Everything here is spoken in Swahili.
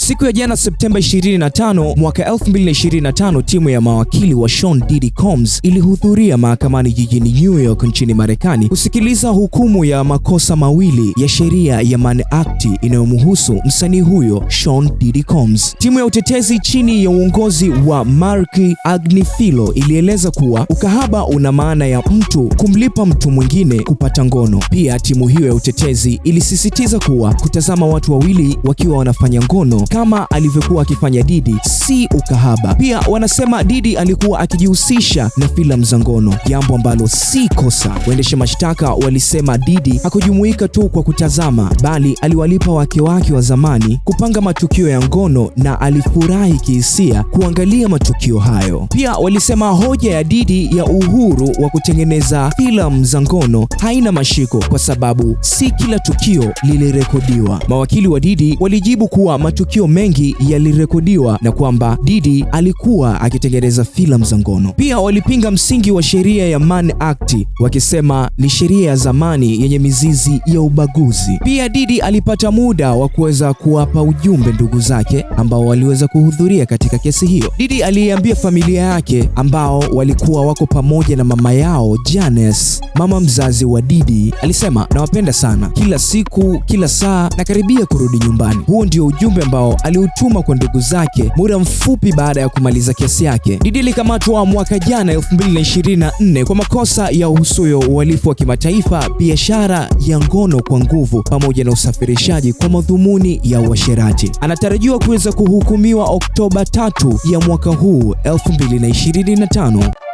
Siku ya jana Septemba 25 mwaka 2025, timu ya mawakili wa Sean Diddy Combs ilihudhuria mahakamani jijini New York nchini Marekani kusikiliza hukumu ya makosa mawili ya sheria ya Mann Act inayomhusu msanii huyo Sean Diddy Combs. Timu ya utetezi chini ya uongozi wa Mark Agnifilo ilieleza kuwa ukahaba una maana ya mtu kumlipa mtu mwingine kupata ngono. Pia timu hiyo ya utetezi ilisisitiza kuwa kutazama watu wawili wakiwa wanafanya ngono kama alivyokuwa akifanya Diddy si ukahaba. Pia wanasema Diddy alikuwa akijihusisha na filamu za ngono, jambo ambalo si kosa. Waendesha mashtaka walisema Diddy hakujumuika tu kwa kutazama, bali aliwalipa wake wa zamani kupanga matukio ya ngono na alifurahi kihisia kuangalia matukio hayo. Pia walisema hoja ya Diddy ya uhuru wa kutengeneza filamu za ngono haina mashiko kwa sababu si kila tukio lilirekodiwa. Mawakili wa Diddy walijibu kuwa matukio mengi yalirekodiwa na kwamba Diddy alikuwa akitengeneza filamu za ngono. Pia walipinga msingi wa sheria ya Mann Act wakisema ni sheria ya zamani yenye mizizi ya ubaguzi. Pia Diddy alipata muda wa kuweza kuwapa ujumbe ndugu zake ambao waliweza kuhudhuria katika kesi hiyo. Diddy aliambia familia yake ambao walikuwa wako pamoja na mama yao Janice, mama mzazi wa Diddy, alisema nawapenda sana, kila siku, kila saa nakaribia kurudi nyumbani. Huo ndio ujumbe ambao aliutuma kwa ndugu zake muda mfupi baada ya kumaliza kesi yake. Diddy alikamatwa mwaka jana 2024 kwa makosa ya uhusuyo, uhalifu wa kimataifa, biashara ya ngono kwa nguvu pamoja na usafirishaji kwa madhumuni ya uasherati. Anatarajiwa kuweza kuhukumiwa Oktoba 3 ya mwaka huu 2025.